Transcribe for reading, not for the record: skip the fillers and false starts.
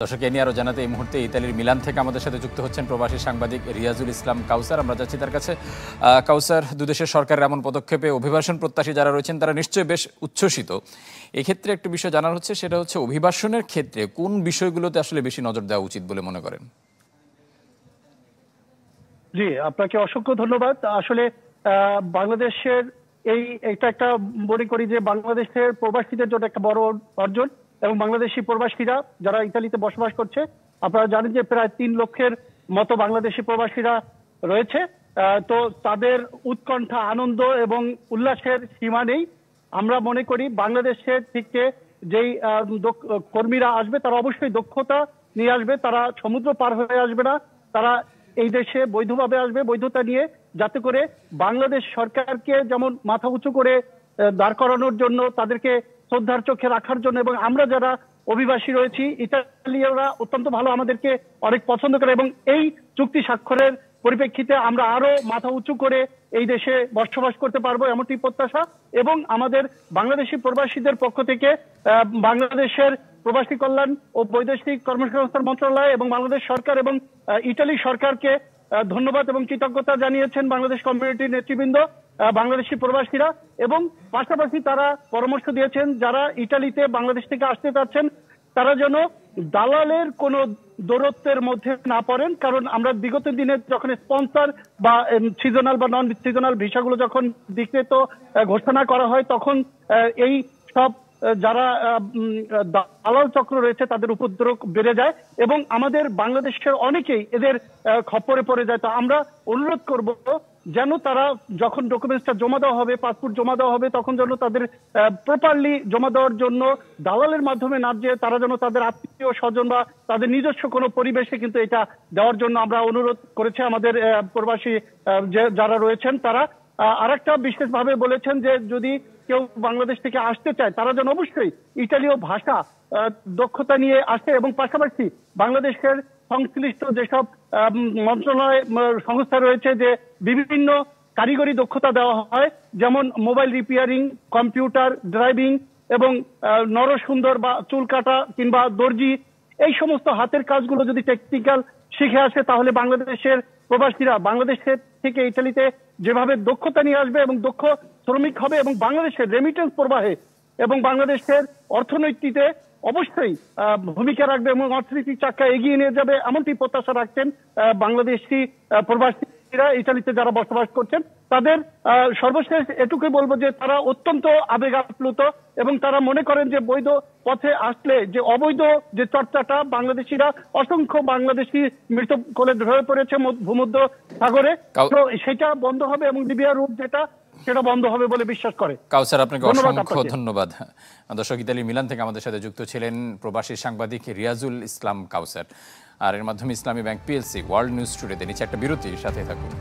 দর্শক এ নিয়ে আরো জানাতে এই মুহূর্তে ইতালির মিলান থেকে আমাদের সাথে যুক্ত হচ্ছেন প্রবাসী সাংবাদিক রিয়াজুল ইসলাম কাউসার। আমরা যাচ্ছি তার কাছে। কাউসার, দুদেশের সরকারের এমন পদক্ষেপে অভিবাসন প্রত্যাশী যারা রয়েছেন তারা নিশ্চয়ই বেশ উচ্ছ্বসিত। এক্ষেত্রে একটু বিষয় জানার হচ্ছে, সেটা হচ্ছে অভিবাসনের ক্ষেত্রে কোন বিষয়গুলোতে আসলে বেশি নজর দেওয়া উচিত বলে মনে করেন? জি, আপনাকে অসংখ্য ধন্যবাদ। আসলে বাংলাদেশের এটা একটা মনে করি যে বাংলাদেশের প্রবাসীদের জন্য একটা বড় অর্জন, এবং বাংলাদেশি প্রবাসীরা যারা ইতালিতে বসবাস করছে, আপনারা জানেন যে প্রায় 3 লক্ষের মতো বাংলাদেশি প্রবাসীরা রয়েছে। তো তাদের উৎকণ্ঠা, আনন্দ এবং উল্লাসের সীমা নেই। আমরা মনে করি বাংলাদেশের থেকে যেই কর্মীরা আসবে তারা অবশ্যই দক্ষতা নিয়ে আসবে, তারা সমুদ্র পার হয়ে আসবে না, তারা এই দেশে বৈধভাবে আসবে, বৈধতা নিয়ে, যাতে করে বাংলাদেশ সরকারকে যেমন মাথা উঁচু করে দাঁড় করানোর জন্য, তাদেরকে শ্রদ্ধার চোখে রাখার জন্য, এবং আমরা যারা অভিবাসী রয়েছি ইতালীয়রা অত্যন্ত ভালো, আমাদেরকে অনেক পছন্দ করে, এবং এই চুক্তি স্বাক্ষরের পরিপ্রেক্ষিতে আমরা আরো মাথা উঁচু করে এই দেশে বসবাস করতে পারবো এমনটি প্রত্যাশা। এবং আমাদের বাংলাদেশি প্রবাসীদের পক্ষ থেকে বাংলাদেশের প্রবাসী কল্যাণ ও বৈদেশিক কর্মসংস্থান মন্ত্রণালয় এবং বাংলাদেশ সরকার এবং ইতালি সরকারকে ধন্যবাদ এবং কৃতজ্ঞতা জানিয়েছেন বাংলাদেশ কমিউনিটির নেতৃবৃন্দ, বাংলাদেশি প্রবাসীরা। এবং পাশাপাশি তারা পরামর্শ দিয়েছেন যারা ইতালিতে বাংলাদেশ থেকে আসতে চাচ্ছেন তারা যেন দালালের কোনো দৌরত্বের মধ্যে না পড়েন, কারণ আমরা বিগত দিনে যখন স্পন্সর বা সিজনাল বা নন সিজনাল ভিসাগুলো যখন ডিক্রেট ঘোষণা করা হয়, তখন এই সব যারা দালাল চক্র রয়েছে তাদের উপদ্রব বেড়ে যায় এবং আমাদের বাংলাদেশের অনেকেই এদের খপ্পরে পড়ে যায়। তো আমরা অনুরোধ করব যেন তারা যখন ডকুমেন্টসটা জমা দেওয়া হবে, পাসপোর্ট জমা দেওয়া হবে, তখন যেন তাদের প্রপারলি জমা দেওয়ার জন্য দালালের মাধ্যমে না যে তারা যেন তাদের আত্মীয় স্বজন বা তাদের নিজস্ব কোনো পরিবেশে কিন্তু এটা দেওয়ার জন্য আমরা অনুরোধ করেছি আমাদের প্রবাসী যারা রয়েছেন তারা। আরেকটা বিশেষভাবে বলেছেন যে যদি কেউ বাংলাদেশ থেকে আসতে চায় তারা যেন অবশ্যই ইতালীয় ভাষা দক্ষতা নিয়ে আসে, এবং পাশাপাশি বাংলাদেশের সংশ্লিষ্ট যেসব মন্ত্রণালয় সংস্থা রয়েছে যে বিভিন্ন কারিগরি দক্ষতা দেওয়া হয়, যেমন মোবাইল রিপেয়ারিং, কম্পিউটার, ড্রাইভিং এবং নরসুন্দর বা চুল কাটা কিংবা দর্জি, এই সমস্ত হাতের কাজগুলো যদি টেকনিক্যাল শিখে আসে তাহলে বাংলাদেশের প্রবাসীরা বাংলাদেশের থেকে ইতালিতে যেভাবে দক্ষতা নিয়ে আসবে এবং দক্ষ শ্রমিক হবে এবং বাংলাদেশের রেমিটেন্স প্রবাহে এবং বাংলাদেশের অর্থনীতিতে অবশ্যই ভূমিকা রাখবে এবং অর্থনৈতিক চাকা এগিয়ে নিয়ে যাবে, এমনটি প্রত্যাশা রাখছেন বাংলাদেশি প্রবাসীরা ইতালিতে যারা বসবাস করছেন। তাদের সর্বশেষ এটুকুই বলবো যে তারা অত্যন্ত আবেগ আপ্লুত এবং তারা মনে করেন যে বৈধ পথে আসলে যে অবৈধ যে চর্চাটা বাংলাদেশিরা অসংখ্য বাংলাদেশি মৃত কোলে ধরে পড়েছে ভূমধ্য সাগরে, তো সেটা বন্ধ হবে এবং লিবিয়া রুট যেটা সেটা বন্ধ হবে বলে বিশ্বাস করে। কাউসার, আপনাকে অসংখ্য ধন্যবাদ। দর্শক, ইতালি মিলান থেকে আমাদের সাথে যুক্ত ছিলেন প্রবাসী সাংবাদিক রিয়াজুল ইসলাম কাউসার। আর এর মাধ্যমে ইসলামী ব্যাংক পিএলসি ওয়ার্ল্ড নিউজ টুডেতে নিচে একটা বিরতির সাথে থাকুন।